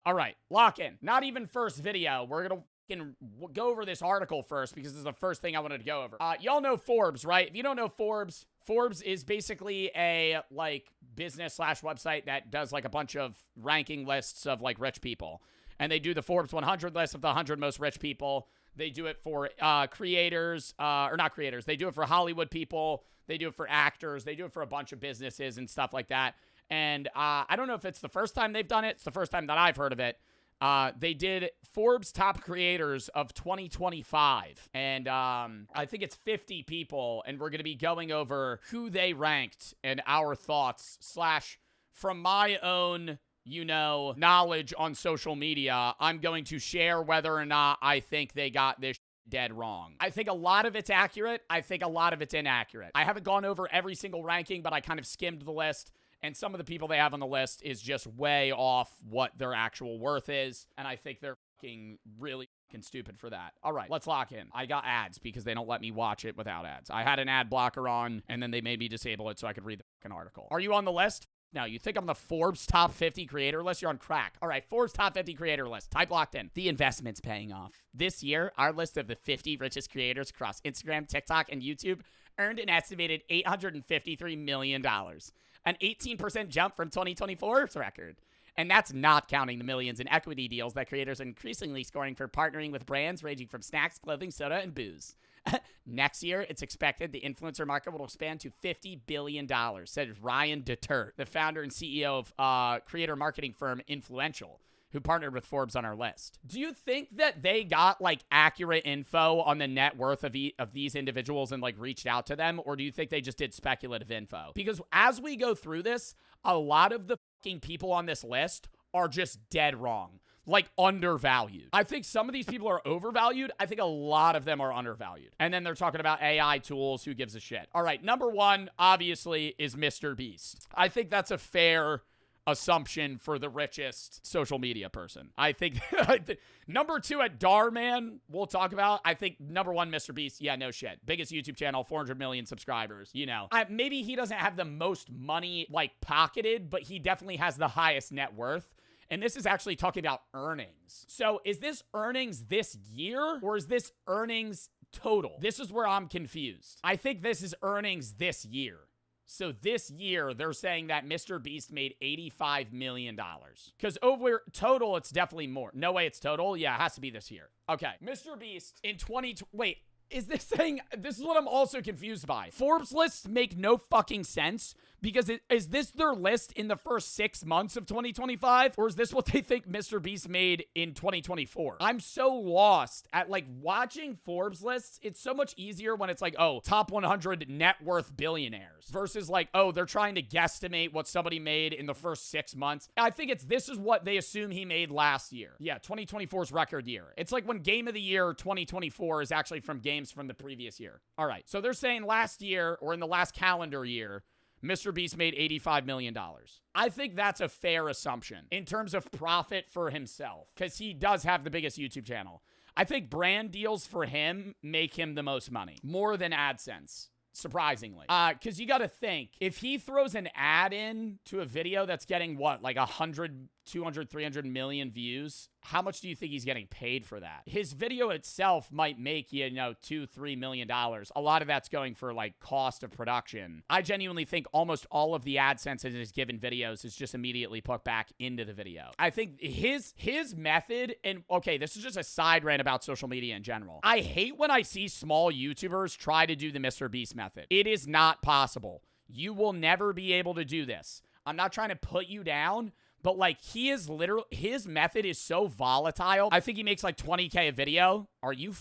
All right, lock in. Not even first video. We're going to go over this article first because this is the first thing I wanted to go over. Y'all know Forbes, right? If you don't know Forbes, Forbes is basically a like business / website that does like a bunch of ranking lists of like rich people. And they do the Forbes 100 list of the 100 most rich people. They do it for creators, or not creators. They do it for Hollywood people. They do it for actors. They do it for a bunch of businesses and stuff like that. And I don't know if it's the first time they've done it. It's the first time that I've heard of it. They did Forbes top creators of 2025. And I think it's 50 people. And we're going to be going over who they ranked and our thoughts / from my own, you know, knowledge on social media, I'm going to share whether or not I think they got this dead wrong. I think a lot of it's accurate. I think a lot of it's inaccurate. I haven't gone over every single ranking, but I kind of skimmed the list. And some of the people they have on the list is just way off what their actual worth is. And I think they're fucking really fucking stupid for that. All right, let's lock in. I got ads because they don't let me watch it without ads. I had an ad blocker on, and then they made me disable it so I could read the fucking article. Are you on the list? No, you think I'm the Forbes top 50 creator list? You're on crack. All right, Forbes top 50 creator list. Type locked in. The investment's paying off. This year, our list of the 50 richest creators across Instagram, TikTok, and YouTube earned an estimated $853 million. An 18% jump from 2024's record. And that's not counting the millions in equity deals that creators are increasingly scoring for partnering with brands ranging from snacks, clothing, soda, and booze. Next year, it's expected the influencer market will expand to $50 billion, said Ryan Detert, the founder and CEO of creator marketing firm Influential, who partnered with Forbes on our list. Do you think that they got like accurate info on the net worth of these individuals and like reached out to them? Or do you think they just did speculative info? Because as we go through this, a lot of the fucking people on this list are just dead wrong. Like undervalued. I think some of these people are overvalued. I think a lot of them are undervalued. And then they're talking about AI tools. Who gives a shit? All right, number one, obviously, is Mr. Beast. I think that's a fair assumption for the richest social media person. I think number two at Darman, we'll talk about. I think number one, Mr. Beast. Yeah, no shit. Biggest YouTube channel, 400 million subscribers. You know, maybe he doesn't have the most money like pocketed, but he definitely has the highest net worth. And this is actually talking about earnings. So is this earnings this year or is this earnings total? This is where I'm confused. I think this is earnings this year. So this year, they're saying that Mr. Beast made $85 million. Because over total, it's definitely more. No way it's total. Yeah, it has to be this year. Okay. Mr. Beast in 20... Wait, is this saying... This is what I'm also confused by. Forbes lists make no fucking sense. Because is this their list in the first 6 months of 2025? Or is this what they think Mr. Beast made in 2024? I'm so lost at like watching Forbes lists. It's so much easier when it's like, oh, top 100 net worth billionaires versus like, oh, they're trying to guesstimate what somebody made in the first 6 months. I think this is what they assume he made last year. Yeah, 2024's record year. It's like when game of the year 2024 is actually from games from the previous year. All right, so they're saying last year or in the last calendar year, Mr. Beast made $85 million. I think that's a fair assumption in terms of profit for himself because he does have the biggest YouTube channel. I think brand deals for him make him the most money, more than AdSense, surprisingly. Because you got to think, if he throws an ad in to a video that's getting what, like 100, 200, 300 million views, how much do you think he's getting paid for that? His video itself might make, you know, $2-3 million. A lot of that's going for like cost of production. I genuinely think almost all of the AdSense in his given videos is just immediately put back into the video. I think his method, and okay, this is just a side rant about social media in general. I hate when I see small YouTubers try to do the Mr. Beast method. It is not possible. You will never be able to do this. I'm not trying to put you down, but like he is literally, his method is so volatile. I think he makes like 20K a video. Are you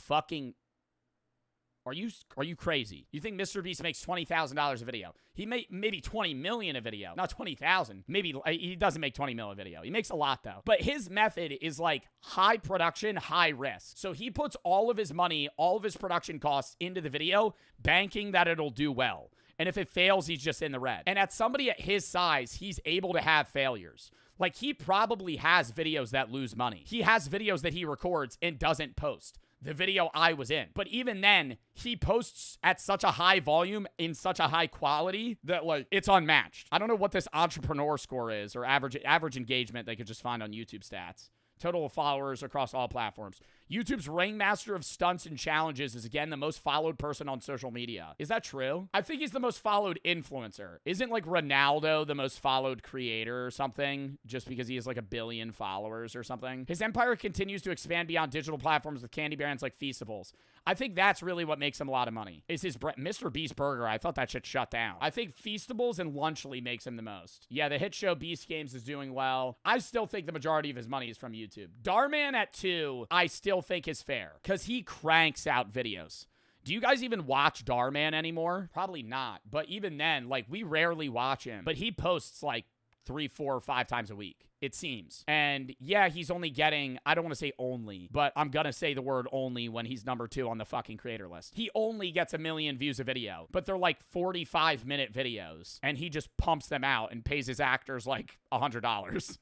crazy? You think Mr. Beast makes $20,000 a video? He made maybe 20 million a video, not 20,000. Maybe he doesn't make 20 mil a video. He makes a lot though. But his method is like high production, high risk. So he puts all of his money, all of his production costs into the video, banking that it'll do well. And if it fails, he's just in the red. And at somebody at his size, he's able to have failures. Like he probably has videos that lose money. He has videos that he records and doesn't post the video I was in. But even then, he posts at such a high volume in such a high quality that like it's unmatched. I don't know what this entrepreneur score is or average engagement they could just find on YouTube stats. Total of followers across all platforms. YouTube's ringmaster of stunts and challenges is again the most followed person on social media. Is that true? I think he's the most followed influencer. Isn't like Ronaldo the most followed creator or something just because he has like 1 billion followers or something? His empire continues to expand beyond digital platforms with candy brands like Feastables. I think that's really what makes him a lot of money. Is his Mr. Beast Burger. I thought that shit shut down. I think Feastables and Lunchly makes him the most. Yeah, the hit show Beast Games is doing well. I still think the majority of his money is from YouTube. Darman at 2, I still think is fair because he cranks out videos. Do you guys even watch Darman anymore? Probably not. But even then, like, we rarely watch him. But he posts like 3, 4, 5 times a week, it seems. And yeah, he's only getting, I don't want to say only, but I'm gonna say the word only when he's number 2 on the fucking creator list. He only gets 1 million views a video, but they're like 45-minute videos. And he just pumps them out and pays his actors like $100.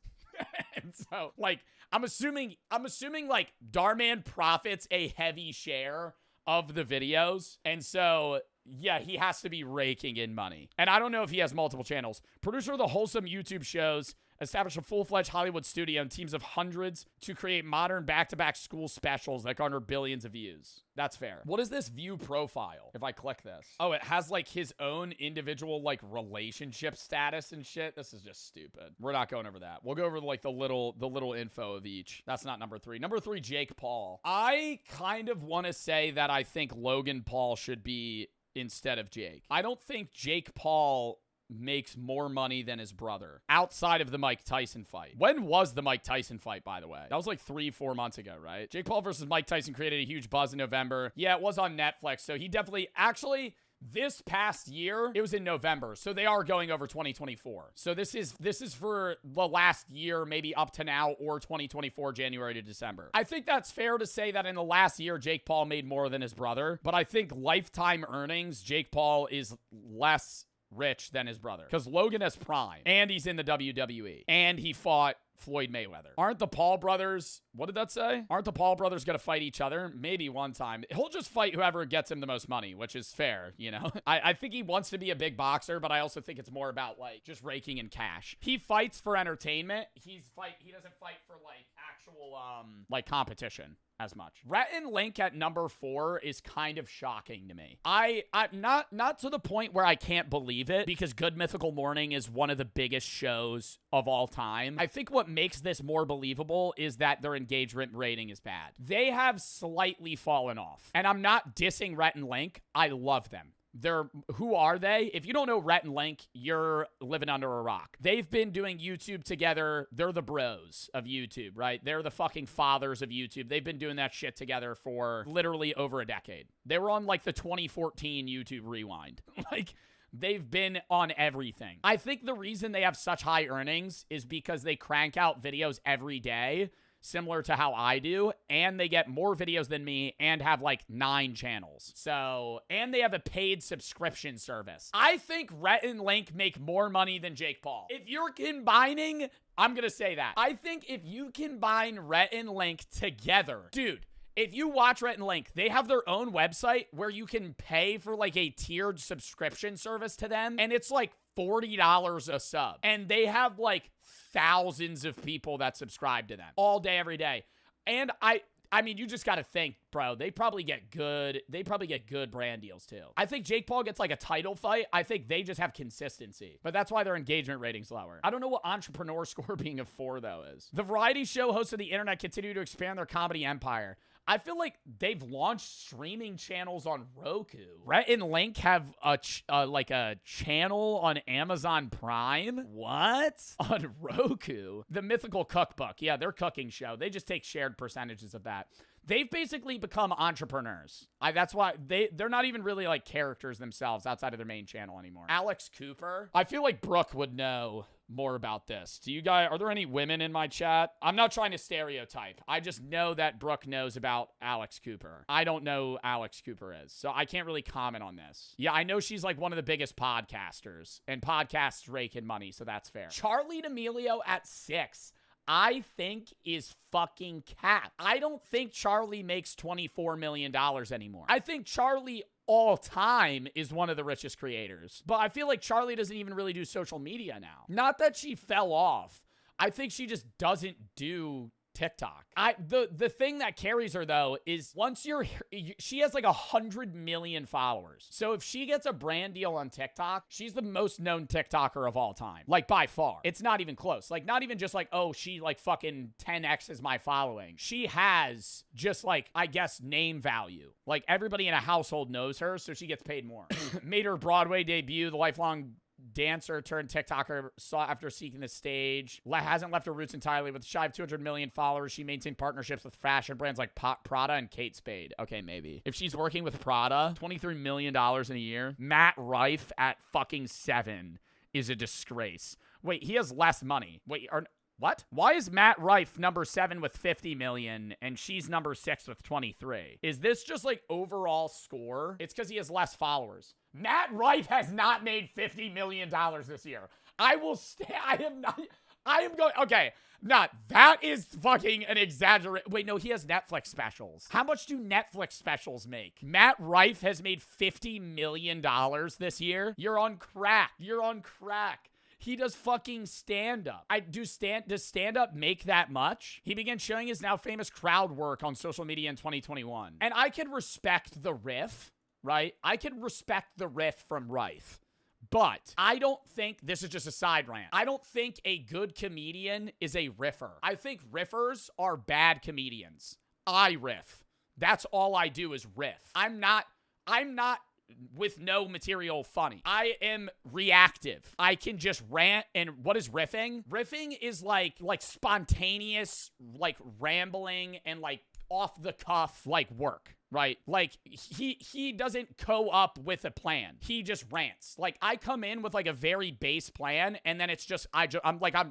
And so, like, I'm assuming like Darman profits a heavy share of the videos. And so, yeah, he has to be raking in money. And I don't know if he has multiple channels. Producer of the wholesome YouTube shows, established a full-fledged Hollywood studio and teams of hundreds to create modern back-to-back school specials that garner billions of views. That's fair. What is this view profile? If I click this. Oh, it has like his own individual like relationship status and shit. This is just stupid. We're not going over that. We'll go over like the little info of each. That's not number 3. Number 3, Jake Paul. I kind of want to say that I think Logan Paul should be instead of Jake. I don't think Jake Paul makes more money than his brother outside of the Mike Tyson fight. When was the Mike Tyson fight, by the way? That was like 3-4 months ago, right? Jake Paul versus Mike Tyson created a huge buzz in November. Yeah, it was on Netflix. So he definitely, actually, this past year, it was in November. So they are going over 2024. So this is for the last year, maybe up to now, or 2024, January to December. I think that's fair to say that in the last year, Jake Paul made more than his brother. But I think lifetime earnings, Jake Paul is less rich than his brother because Logan has Prime and he's in the WWE and he fought Floyd Mayweather. Aren't the Paul brothers, what did that say? Aren't the Paul brothers gonna fight each other? Maybe one time. He'll just fight whoever gets him the most money, which is fair, you know? I think he wants to be a big boxer, but I also think it's more about like just raking in cash. He fights for entertainment. He doesn't fight for like actual like competition as much. Rhett and Link at number 4 is kind of shocking to me. I'm not to the point where I can't believe it because Good Mythical Morning is one of the biggest shows of all time. I think what makes this more believable is that their engagement rating is bad. They have slightly fallen off. And I'm not dissing Rhett and Link. I love them. Who are they? If you don't know Rhett and Link, you're living under a rock. They've been doing YouTube together. They're the bros of YouTube, right? They're the fucking fathers of YouTube. They've been doing that shit together for literally over a decade. They were on like the 2014 YouTube Rewind. Like, they've been on everything. I think the reason they have such high earnings is because they crank out videos every day, similar to how I do, and they get more videos than me and have like 9 channels. So, and they have a paid subscription service. I think Rhett and Link make more money than Jake Paul. If you're combining, I'm gonna say that. I think if you combine Rhett and Link together, dude, if you watch Rhett and Link, they have their own website where you can pay for like a tiered subscription service to them, and it's like $40 a sub. And they have like thousands of people that subscribe to them all day, every day. And I mean, you just got to think, bro, they probably get good brand deals too. I think Jake Paul gets like a title fight. I think they just have consistency, but that's why their engagement rating's lower. I don't know what entrepreneur score being a 4 though is. The variety show hosts of the internet continue to expand their comedy empire. I feel like they've launched streaming channels on Roku. Rhett and Link have a channel on Amazon Prime. What? On Roku? The Mythical Cookbook. Yeah, their cooking show. They just take shared percentages of that. They've basically become entrepreneurs. That's why they're not even really like characters themselves outside of their main channel anymore. Alex Cooper. I feel like Brooke would know more about this. Do you guys, are there any women in my chat? I'm not trying to stereotype. I just know that Brooke knows about Alex Cooper. I don't know who Alex Cooper is, so I can't really comment on this. Yeah, I know she's like one of the biggest podcasters, and podcasts rake in money, so that's fair. Charlie D'Amelio at 6. I think is fucking cap. I don't think Charlie makes $24 million anymore. I think Charlie all time is one of the richest creators. But I feel like Charlie doesn't even really do social media now. Not that she fell off. I think she just doesn't do TikTok. The thing that carries her though is she has like 100 million followers. So if she gets a brand deal on TikTok, she's the most known TikToker of all time. Like by far. It's not even close. Like not even just like, oh, she like fucking 10x is my following. She has just like, I guess, name value. Like everybody in a household knows her, so she gets paid more. Made her Broadway debut, the lifelong dancer turned TikToker after seeking the stage. Hasn't left her roots entirely. With shy of 200 million followers, she maintained partnerships with fashion brands like Prada and Kate Spade. Okay, maybe. If she's working with Prada, $23 million in a year. Matt Rife at fucking 7 is a disgrace. Wait, he has less money. Wait, what? Why is Matt Rife number 7 with 50 million and she's number 6 with 23? Is this just like overall score? It's because he has less followers. Matt Rife has not made $50 million this year. I am going, okay. That is fucking an exaggeration. Wait, no, he has Netflix specials. How much do Netflix specials make? Matt Rife has made $50 million this year. You're on crack. You're on crack. He does fucking stand-up. Does stand-up make that much? He began showing his now famous crowd work on social media in 2021. And I can respect the riff, right? I can respect the riff from Rife. But I don't think, this is just a side rant, I don't think a good comedian is a riffer. I think riffers are bad comedians. I riff. That's all I do is riff. I'm not with no material funny. I am reactive. I can just rant. And what is riffing? Riffing is like spontaneous, like rambling and like off the cuff, like work, right? Like he doesn't up with a plan. He just rants. Like I come in with like a very base plan and then it's just, I'm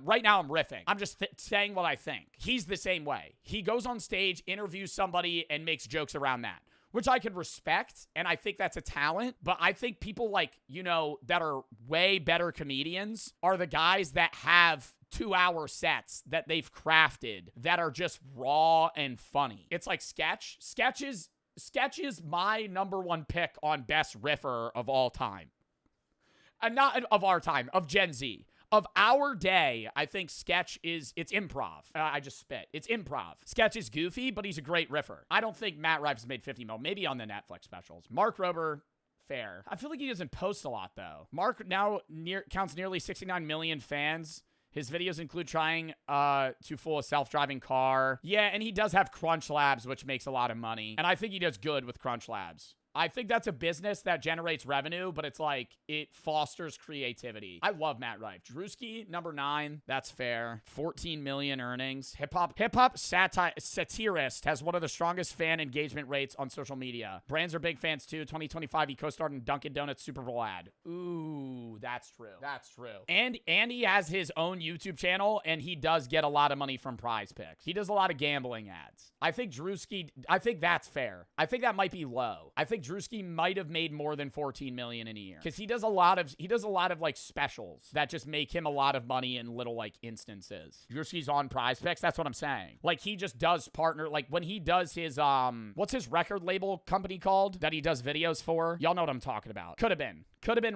right now I'm riffing. I'm just saying what I think. He's the same way. He goes on stage, interviews somebody and makes jokes around that, which I can respect, and I think that's a talent, but I think people like, that are way better comedians are the guys that have 2-hour sets that they've crafted that are just raw and funny. It's like Sketch. Sketch is my number one pick on best riffer of all time. And not of our time, of Gen Z. Of our day, I think Sketch it's improv. I just spit. It's improv. Sketch is goofy, but he's a great riffer. I don't think Matt Rife has made 50 mil. Maybe on the Netflix specials. Mark Rober, fair. I feel like he doesn't post a lot, though. Mark now counts nearly 69 million fans. His videos include trying to fool a self-driving car. Yeah, and he does have Crunch Labs, which makes a lot of money. And I think he does good with Crunch Labs. I think that's a business that generates revenue, but it's like, it fosters creativity. I love Matt Rife. Drewski, number 9. That's fair. 14 million earnings. Hip-hop satirist has one of the strongest fan engagement rates on social media. Brands are big fans too. 2025, he co-starred in Dunkin' Donuts Super Bowl ad. Ooh, that's true. That's true. And he has his own YouTube channel, and he does get a lot of money from Prize Picks. He does a lot of gambling ads. I think Drewski, I think that's fair. I think that might be low. I think Drewski might have made more than 14 million in a year because he does a lot of like specials that just make him a lot of money in little like instances. Drewski's on Prize Picks. That's what I'm saying. Like he just does partner, like when he does his what's his record label company called that he does videos for? Y'all know what I'm talking about. Could have been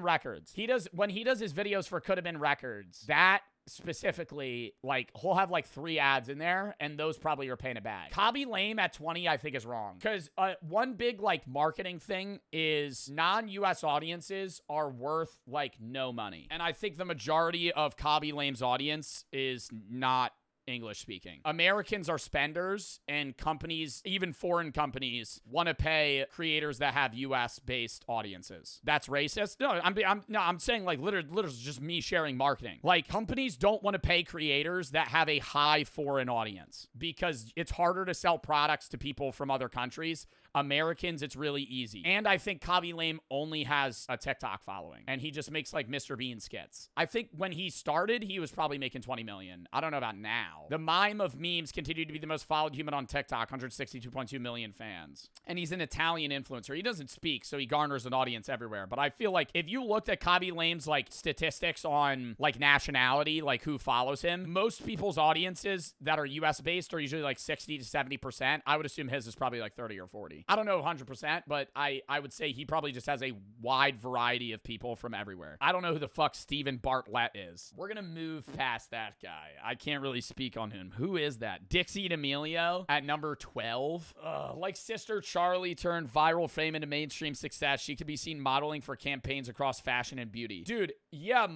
Records. When he does his videos for Could Have Been Records, that specifically, like, he'll have like 3 ads in there, and those probably are paying a bag. Cobby Lame at 20, I think is wrong. Because one big, like, marketing thing is non-US audiences are worth, like, no money. And I think the majority of Cobby Lame's audience is not English speaking. Americans are spenders, and companies, even foreign companies, want to pay creators that have US based audiences. That's racist? No, I'm saying like literally just me sharing marketing. Like companies don't want to pay creators that have a high foreign audience because it's harder to sell products to people from other countries. Americans, it's really easy. And I think Cobby Lame only has a TikTok following, and he just makes like Mr. Bean skits. I think when he started, he was probably making 20 million. I don't know about now. now. The mime of memes continued to be the most followed human on TikTok, 162.2 million fans. And he's an Italian influencer. He doesn't speak, so he garners an audience everywhere. But I feel like if you looked at Khaby Lane's like statistics on like nationality, like who follows him, most people's audiences that are US based are usually like 60 to 70%. I would assume his is probably like 30 or 40. I don't know 100%, but I would say he probably just has a wide variety of people from everywhere. I don't know who the fuck Steven Bartlett is. We're gonna move past that guy. I can't really speak on him. Who is that? Dixie D'Amelio at number 12. Like Sister Charlie turned viral fame into mainstream success. She could be seen modeling for campaigns across fashion and beauty. Dude, yeah,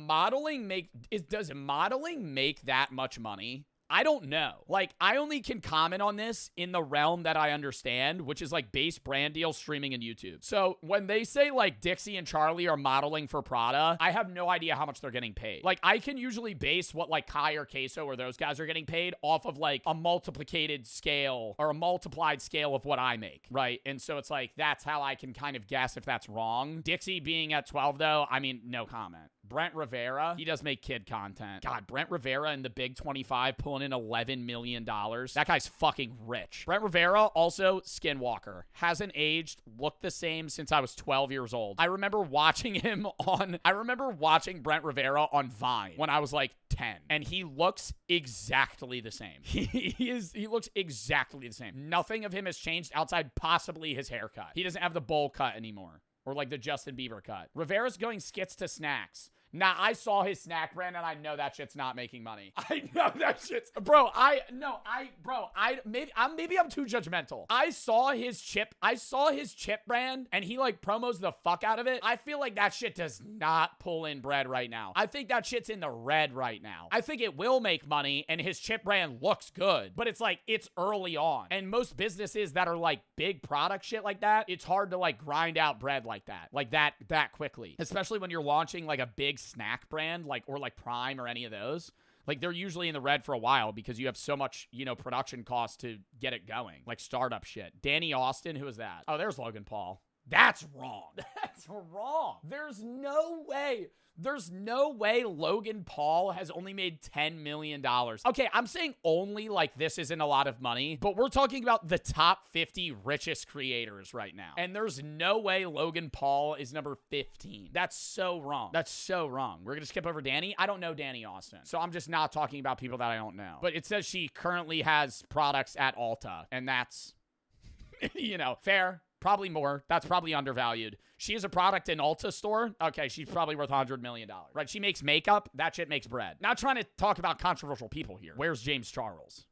does modeling make that much money? I don't know. Like, I only can comment on this in the realm that I understand, which is like base brand deals, streaming, and YouTube. So when they say like Dixie and Charlie are modeling for Prada, I have no idea how much they're getting paid. Like, I can usually base what like Kai or Queso or those guys are getting paid off of like a multiplied scale of what I make, right? And so it's like, that's how I can kind of guess if that's wrong. Dixie being at 12 though, I mean, no comment. Brent Rivera, he does make kid content. God, Brent Rivera in the Big 25 pulling in $11 million. That guy's fucking rich. Brent Rivera, also Skinwalker. Hasn't aged, looked the same since I was 12 years old. I remember watching Brent Rivera on Vine when I was like 10. And he looks exactly the same. He looks exactly the same. Nothing of him has changed outside possibly his haircut. He doesn't have the bowl cut anymore. Or like the Justin Bieber cut. Rivera's going skits to snacks. Nah, I saw his snack brand and I know that shit's not making money. I know that shit's, maybe I'm too judgmental. I saw his chip brand and he like promos the fuck out of it. I feel like that shit does not pull in bread right now. I think that shit's in the red right now. I think it will make money and his chip brand looks good, but it's like, it's early on. And most businesses that are like big product shit like that, it's hard to like grind out bread like that quickly. Especially when you're launching like a big snack brand, like, or like Prime or any of those. Like, they're usually in the red for a while because you have so much, production costs to get it going. Like startup shit. Danny Austin, who is that? Oh, there's Logan Paul. That's wrong. That's wrong. There's no way Logan Paul has only made $10 million. Okay, I'm saying only like this isn't a lot of money, but we're talking about the top 50 richest creators right now. And there's no way Logan Paul is number 15. That's so wrong. That's so wrong. We're gonna skip over Danny. I don't know Danny Austin, so I'm just not talking about people that I don't know. But it says she currently has products at Ulta, and that's, fair. Probably more. That's probably undervalued. She has a product in Ulta store. Okay, she's probably worth $100 million. Right? She makes makeup. That shit makes bread. Not trying to talk about controversial people here. Where's James Charles?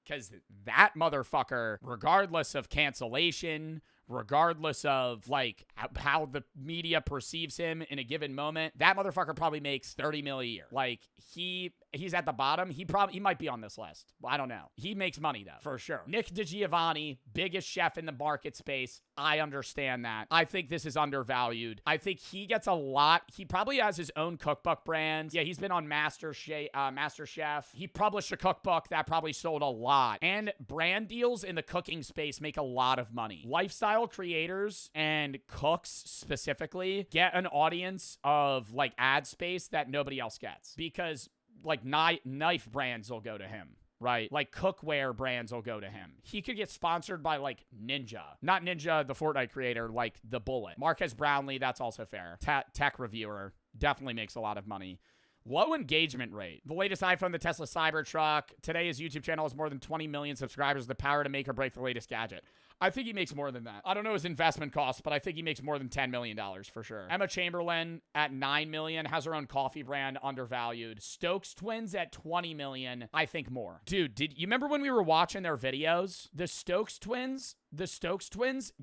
Because that motherfucker, regardless of cancellation, regardless of like how the media perceives him in a given moment, that motherfucker probably makes $30 million a year. Like he's at the bottom. He might be on this list. I don't know. He makes money though, for sure. Nick DiGiovanni, biggest chef in the market space. I understand that. I think this is undervalued. I think he gets a lot. He probably has his own cookbook brand. Yeah, he's been on Master Chef. He published a cookbook that probably sold a lot. And brand deals in the cooking space make a lot of money. Lifestyle creators and cooks specifically get an audience of like ad space that nobody else gets, because like knife brands will go to him. Right? Like cookware brands will go to him. He could get sponsored by like Ninja. Not Ninja, the Fortnite creator, like the Bullet. Marquez Brownlee, that's also fair. Tech reviewer, definitely makes a lot of money. Low engagement rate. The latest iPhone, the Tesla Cybertruck. Today, his YouTube channel has more than 20 million subscribers. The power to make or break the latest gadget. I think he makes more than that. I don't know his investment costs, but I think he makes more than $10 million for sure. Emma Chamberlain at $9 million has her own coffee brand, undervalued. Stokes Twins at $20 million, I think more. Dude, did you remember when we were watching their videos? The Stokes Twins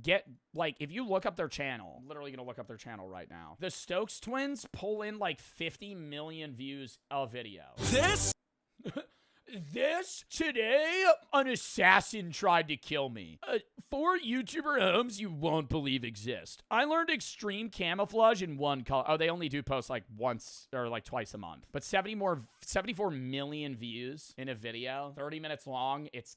get, like, if you look up their channel, I'm literally gonna look up their channel right now. The Stokes Twins pull in like 50 million views a video. This today, an assassin tried to kill me. 4 YouTuber homes you won't believe exist. I learned extreme camouflage in one color. Oh, they only do post like once or like twice a month. But 74 million views in a video, 30 minutes long. It's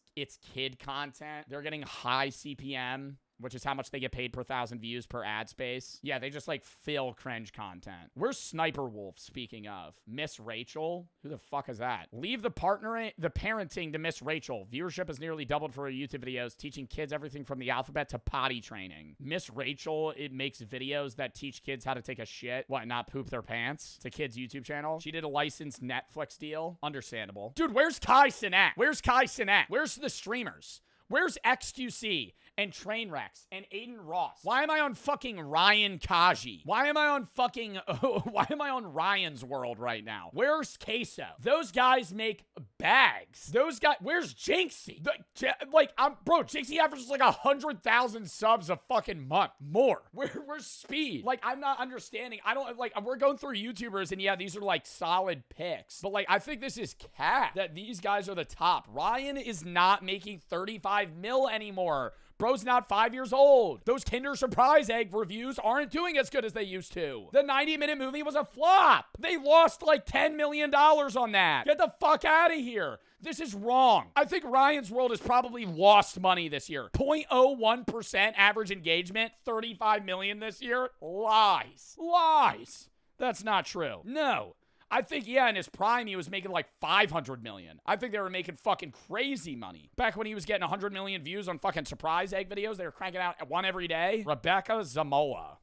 kid content. They're getting high CPM. which is how much they get paid per 1,000 views per ad space. Yeah, they just like fill cringe content. Where's Sniper Wolf, speaking of? Miss Rachel? Who the fuck is that? Leave the parenting to Miss Rachel. Viewership has nearly doubled for her YouTube videos, teaching kids everything from the alphabet to potty training. Miss Rachel, it makes videos that teach kids how to take a shit, what, not poop their pants? It's a kid's YouTube channel. She did a licensed Netflix deal. Understandable. Dude, where's Kai Cenat? Where's Kai Cenat? Where's the streamers? Where's XQC and Trainwrecks and Aiden Ross? Why am I on fucking Ryan Kaji? Why am I on fucking why am I on Ryan's World right now? Where's Queso? Those guys make bags. Those guys, where's Jinxie? Bro, Jinxie averages like 100,000 subs a fucking month. More. Where's Speed? Like, I'm not understanding. I don't, like, we're going through YouTubers and yeah, these are like solid picks. But like, I think this is cap that these guys are the top. Ryan is not making 35 mil anymore. Bro's not 5 years old. Those Kinder Surprise Egg reviews aren't doing as good as they used to. The 90-minute movie was a flop. They lost like $10 million on that. Get the fuck out of here. This is wrong. I think Ryan's World has probably lost money this year. 0.01% average engagement, 35 million this year. Lies. Lies. That's not true. No. I think, yeah, in his prime, he was making like 500 million. I think they were making fucking crazy money. Back when he was getting 100 million views on fucking surprise egg videos, they were cranking out one every day. Rebecca Zamola.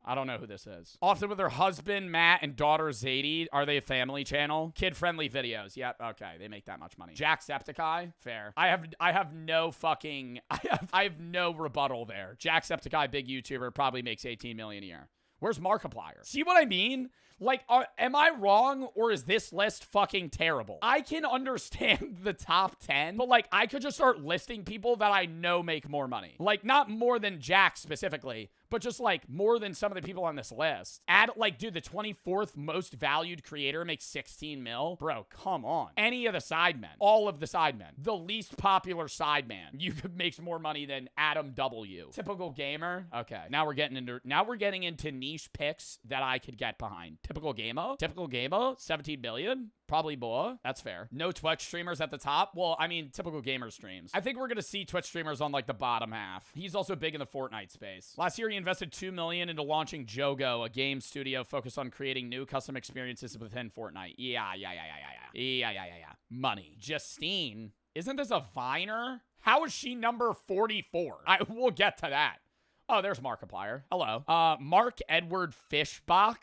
I don't know who this is. Often with her husband, Matt, and daughter, Zadie. Are they a family channel? Kid-friendly videos. Yep, okay. They make that much money. Jacksepticeye? Fair. I have no fucking... I have no rebuttal there. Jacksepticeye, big YouTuber, probably makes 18 million a year. Where's Markiplier? See what I mean? Like, am I wrong, or is this list fucking terrible? I can understand the top 10, but, like, I could just start listing people that I know make more money. Like, not more than Jack specifically, but just, like, more than some of the people on this list. Dude, the 24th most valued creator makes 16 mil. Bro, come on. Any of the sidemen. All of the sidemen. The least popular sideman. You could make more money than Adam W. Typical gamer. Okay. Now we're getting into niche picks that I could get behind. Typical Gamo, 17 billion. Probably more. That's fair. No Twitch streamers at the top. Well, I mean, typical gamer streams. I think we're going to see Twitch streamers on like the bottom half. He's also big in the Fortnite space. Last year, he invested $2 million into launching Jogo, a game studio focused on creating new custom experiences within Fortnite. Yeah. Money. Justine. Isn't this a Viner? How is she number 44? We'll get to that. Oh, there's Markiplier. Hello. Mark Edward Fishbach.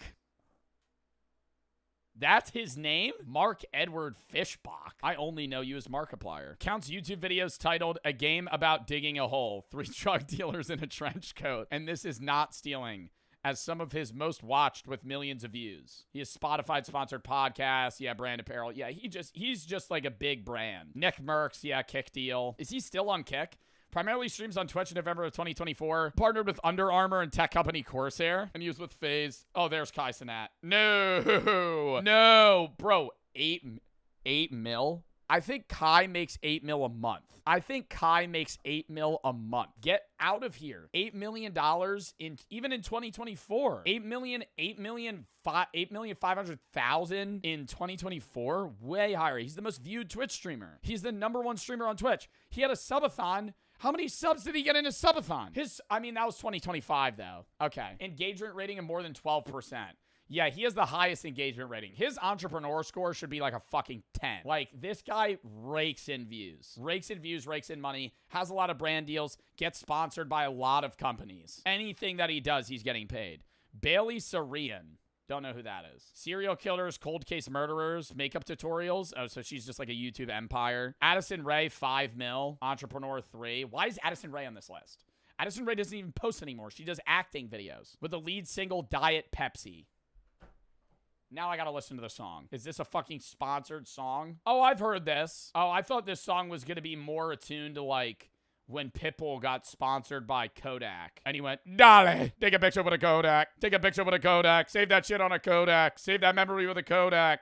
That's his name? Mark Edward Fishbach. I only know you as Markiplier. Counts YouTube videos titled A Game About Digging a Hole. 3 drug dealers in a trench coat. And this is not stealing, as some of his most watched with millions of views. He has Spotify-sponsored podcasts. Yeah, brand apparel. Yeah, he's just like a big brand. Nick Merckx. Yeah, Kick Deal. Is he still on Kick? Primarily streams on Twitch in November of 2024. Partnered with Under Armour and tech company Corsair. And he was with FaZe. Oh, there's Kai Cenat. No, bro. 8 mil? I think Kai makes 8 mil a month. Get out of here. $8 million even in 2024. 8,500,000 in 2024. Way higher. He's the most viewed Twitch streamer. He's the #1 streamer on Twitch. He had a subathon. How many subs did he get in his subathon? That was 2025 though. Okay. Engagement rating of more than 12%. Yeah, he has the highest engagement rating. His entrepreneur score should be like a fucking 10. Like, this guy rakes in views. Rakes in money, has a lot of brand deals, gets sponsored by a lot of companies. Anything that he does, he's getting paid. Bailey Sarian. Don't know who that is. Serial killers, cold case murderers, makeup tutorials. Oh, so she's just like a YouTube empire. Addison Rae, 5 mil. Entrepreneur 3. Why is Addison Rae on this list? Addison Rae doesn't even post anymore. She does acting videos with the lead single Diet Pepsi. Now I gotta listen to the song. Is this a fucking sponsored song? Oh, I've heard this. Oh, I thought this song was gonna be more attuned to like when Pitbull got sponsored by Kodak. And he went, Dale, take a picture with a Kodak. Take a picture with a Kodak. Save that shit on a Kodak. Save that memory with a Kodak.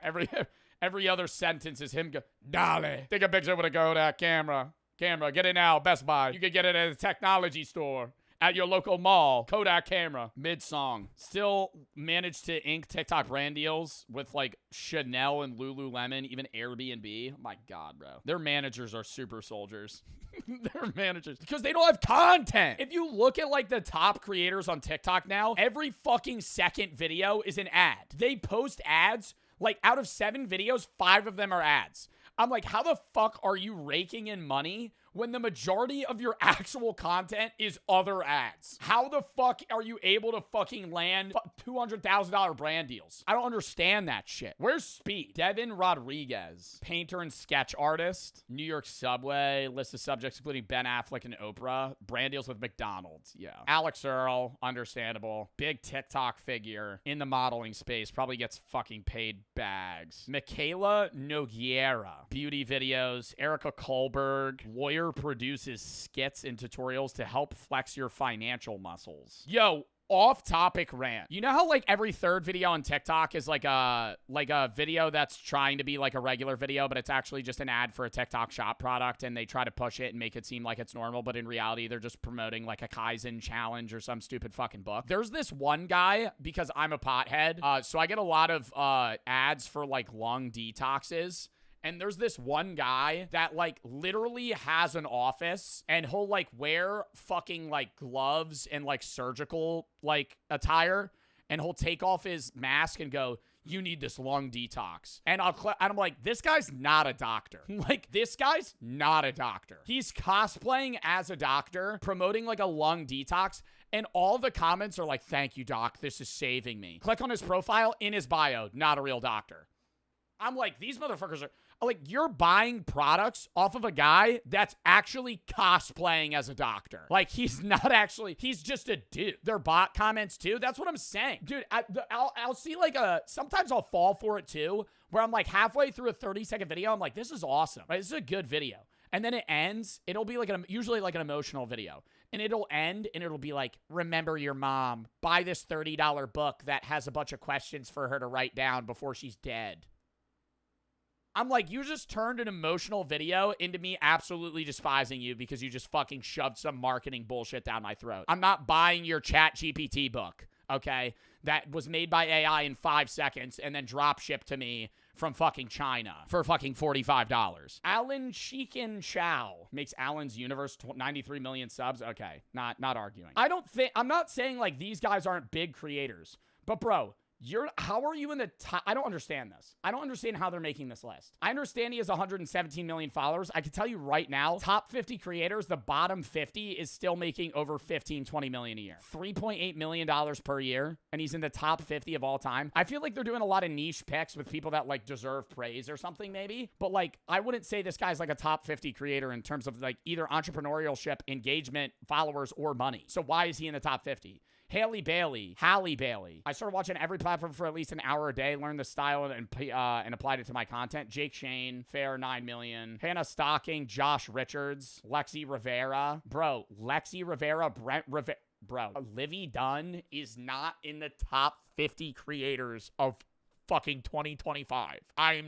Every other sentence is him go, Dale, take a picture with a Kodak camera. Get it now, Best Buy. You could get it at a technology store. at your local mall. Kodak camera. Mid-song. Still managed to ink TikTok brand deals with like Chanel and Lululemon, even Airbnb. Oh my God, bro. Their managers are super soldiers. They're managers because they don't have content. If you look at like the top creators on TikTok now, every fucking second video is an ad. They post ads. Like out of 7 videos, 5 of them are ads. I'm like, how the fuck are you raking in money when the majority of your actual content is other ads? How the fuck are you able to fucking land $200,000 brand deals? I don't understand that shit. Where's Speed? Devin Rodriguez, painter and sketch artist. New York Subway, list of subjects including Ben Affleck and Oprah. Brand deals with McDonald's. Yeah. Alex Earl, understandable. Big TikTok figure in the modeling space. Probably gets fucking paid bags. Michaela Noguera, beauty videos. Erica Kohlberg, lawyer, produces skits and tutorials to help flex your financial muscles. Yo, off-topic rant. You know how like every third video on TikTok is like a video that's trying to be like a regular video, but it's actually just an ad for a TikTok shop product, and they try to push it and make it seem like it's normal, but in reality they're just promoting like a Kaizen challenge or some stupid fucking book. There's this one guy, because I'm a pothead, so I get a lot of ads for like lung detoxes. And there's this one guy that like literally has an office, and he'll like wear fucking like gloves and like surgical like attire, and he'll take off his mask and go, "You need this lung detox." And I'm like, this guy's not a doctor. Like, this guy's not a doctor. He's cosplaying as a doctor, promoting like a lung detox. And all the comments are like, "Thank you, doc. This is saving me." Click on his profile, in his bio, not a real doctor. I'm like, these motherfuckers are like, you're buying products off of a guy that's actually cosplaying as a doctor. Like, he's not actually, he's just a dude. They're bot comments too. That's what I'm saying. Dude, I'll see like sometimes I'll fall for it too, where I'm like halfway through a 30-second video. I'm like, this is awesome. Right? This is a good video. And then it ends. It'll be like usually like an emotional video. And it'll end and it'll be like, "Remember your mom. Buy this $30 book that has a bunch of questions for her to write down before she's dead." I'm like, you just turned an emotional video into me absolutely despising you because you just fucking shoved some marketing bullshit down my throat. I'm not buying your ChatGPT book, okay? That was made by AI in 5 seconds and then drop shipped to me from fucking China for fucking $45. Alan Sheekin Chow makes Alan's Universe 93 million subs. Okay, not arguing. I'm not saying like these guys aren't big creators, but bro, how are you in the top? I don't understand this. I don't understand how they're making this list. I understand he has 117 million followers. I can tell you right now, top 50 creators, the bottom 50 is still making over 15-20 million a year. $3.8 million per year, and he's in the top 50 of all time. I feel like they're doing a lot of niche picks with people that like deserve praise or something maybe, but like I wouldn't say this guy's like a top 50 creator in terms of like either entrepreneurship, engagement, followers, or money. So why is he in the top 50? Halle Bailey. I started watching every platform for at least an hour a day, learned the style and applied it to my content. Jake Shane, Fair 9 million. Hannah Stocking, Josh Richards, Lexi Rivera. Bro, Lexi Rivera, Brent Rivera. Bro, Livy Dunn is not in the top 50 creators of fucking 2025. I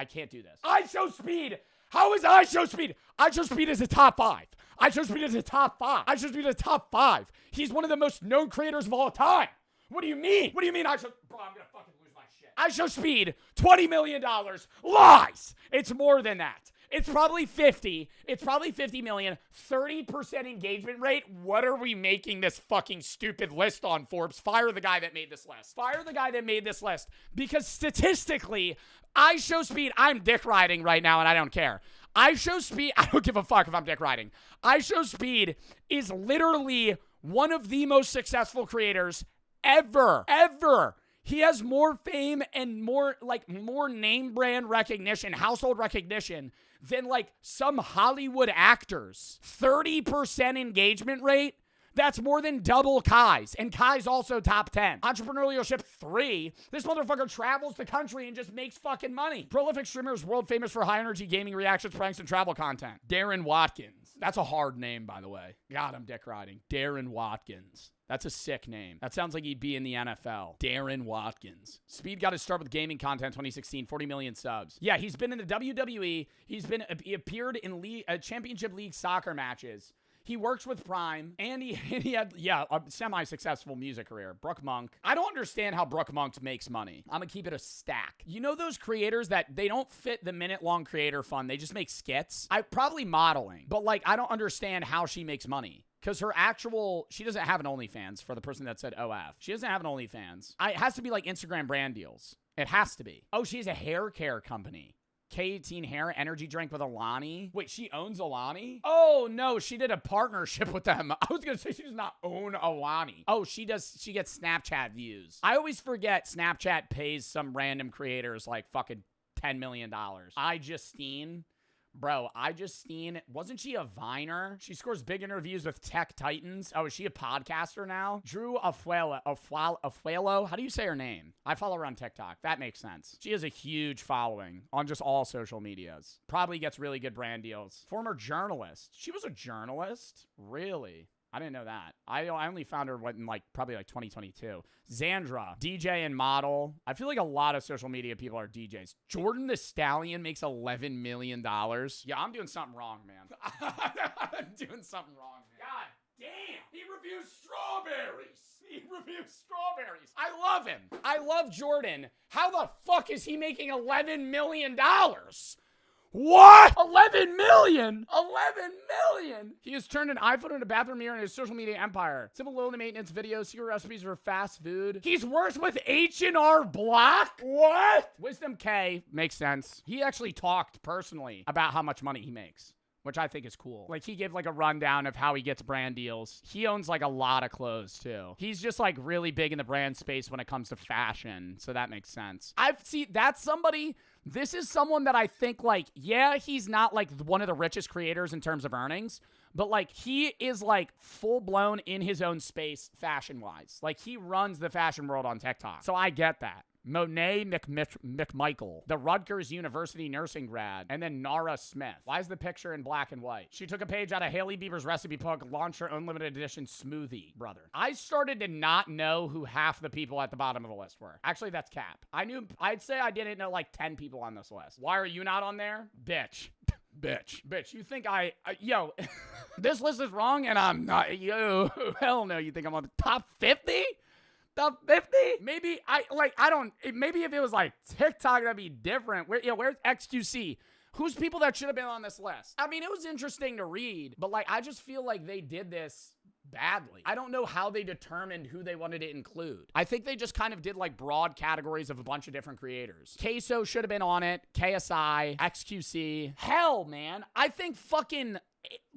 can't do this. iShowSpeed. How is iShowSpeed? iShowSpeed is a top 5. iShowSpeed is a top 5. iShowSpeed is a top 5. He's one of the most known creators of all time. What do you mean? What do you mean iShow? Bro, I'm gonna fucking lose my shit. iShowSpeed, $20 million. Lies. It's more than that. It's probably 50. It's probably 50 million. 30% engagement rate. What are we making this fucking stupid list on, Forbes? Fire the guy that made this list. Fire the guy that made this list. Because statistically, iShowSpeed, I'm dick riding right now and I don't care. iShowSpeed, I don't give a fuck if I'm dick riding. iShowSpeed is literally one of the most successful creators ever. He has more fame and more name brand recognition, household recognition than like some Hollywood actors. 30% engagement rate. That's more than double Kai's. And Kai's also top 10. Entrepreneurship 3. This motherfucker travels the country and just makes fucking money. Prolific streamer is world famous for high energy gaming reactions, pranks, and travel content. Darren Watkins. That's a hard name, by the way. God, I'm dick riding. Darren Watkins. That's a sick name. That sounds like he'd be in the NFL. Darren Watkins. Speed got his start with gaming content 2016, 40 million subs. Yeah, he's been in the WWE. He appeared in Championship League soccer matches. He works with Prime, and he had, yeah, a semi-successful music career. Brooke Monk. I don't understand how Brooke Monk makes money. I'm gonna keep it a stack. You know those creators that they don't fit the minute-long creator fund. They just make skits? Probably modeling, but like, I don't understand how she makes money. Because she doesn't have an OnlyFans, for the person that said OF. She doesn't have an OnlyFans. It has to be like Instagram brand deals. It has to be. Oh, she has a hair care company. K18 hair energy drink with Alani. Wait, she owns Alani? Oh, no, she did a partnership with them. I was going to say she does not own Alani. Oh, she gets Snapchat views. I always forget Snapchat pays some random creators like fucking $10 million. Justine. Bro, Justine, wasn't she a Viner? She scores big interviews with tech titans. Oh, is she a podcaster now? Drew Afuelo. How do you say her name? I follow her on TikTok. That makes sense. She has a huge following on just all social medias. Probably gets really good brand deals. Former journalist. She was a journalist? Really? I didn't know that. I only found her in probably 2022. Xandra, DJ and model. I feel like a lot of social media people are DJs. Jordan the Stallion makes $11 million. Yeah, I'm doing something wrong, man. I'm doing something wrong, man. God damn. He reviews strawberries. I love him. I love Jordan. How the fuck is he making $11 million? What? 11 million? 11 million? He has turned an iPhone into a bathroom mirror in his social media empire. Simple low maintenance videos, secret recipes for fast food. He's worked with H&R Block? What? Wisdom K makes sense. He actually talked personally about how much money he makes, which I think is cool. Like, he gave like a rundown of how he gets brand deals. He owns like a lot of clothes too. He's just like really big in the brand space when it comes to fashion. So that makes sense. This is someone that I think like, yeah, he's not like one of the richest creators in terms of earnings, but like he is like full blown in his own space fashion wise. Like he runs the fashion world on TikTok. So I get that. Monet McMichael, the Rutgers University nursing grad, and then Nara Smith. Why is the picture in black and white? She took a page out of Hailey Bieber's recipe book, launched her own limited edition smoothie, brother. I started to not know who half the people at the bottom of the list were. Actually, that's cap. I'd say I didn't know like 10 people on this list. Why are you not on there? Bitch. Bitch, you think yo, this list is wrong and I'm not, yo, hell no, you think I'm on the top 50? Top 50? Maybe maybe if it was like TikTok, that'd be different. Where's XQC? Who's people that should have been on this list? I mean, it was interesting to read, but like, I just feel like they did this badly. I don't know how they determined who they wanted to include. I think they just kind of did like broad categories of a bunch of different creators. Queso should have been on it. KSI, XQC. Hell, man. I think fucking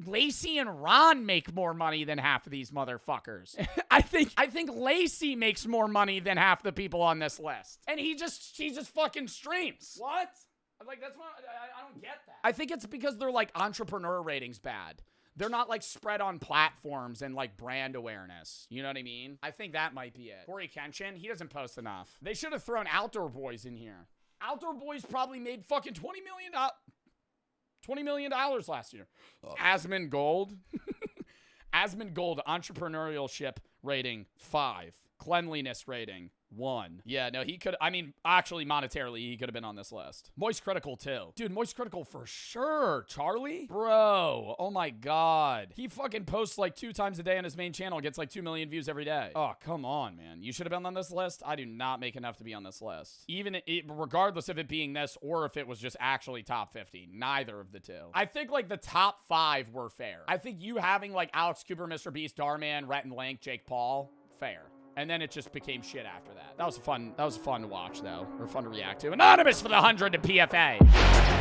Lacey and Ron make more money than half of these motherfuckers. I think Lacey makes more money than half the people on this list. And she just fucking streams. What? Like, that's what I don't get that. I think it's because they're like entrepreneur ratings bad. They're not like spread on platforms and like brand awareness. You know what I mean? I think that might be it. Corey Kenshin, he doesn't post enough. They should have thrown Outdoor Boys in here. Outdoor Boys probably made fucking $20 million last year. Asmon Gold. Asmon Gold entrepreneurship rating 5. Cleanliness rating 1. Yeah, no, he could, I mean, actually monetarily, he could have been on this list. Moist Critical too. Dude, Moist Critical for sure. Charlie? Bro, oh my God. He fucking posts like 2 times a day on his main channel, gets like 2 million views every day. Oh, come on, man. You should have been on this list. I do not make enough to be on this list. Regardless of it being this or if it was just actually top 50. Neither of the two. I think like the top 5 were fair. I think you having like Alex Cooper, Mr. Beast, Darman, Rhett and Link, Jake Paul, fair. And then it just became shit after that. That was fun to watch, though. Or fun to react to. Anonymous for the 100 to PFA.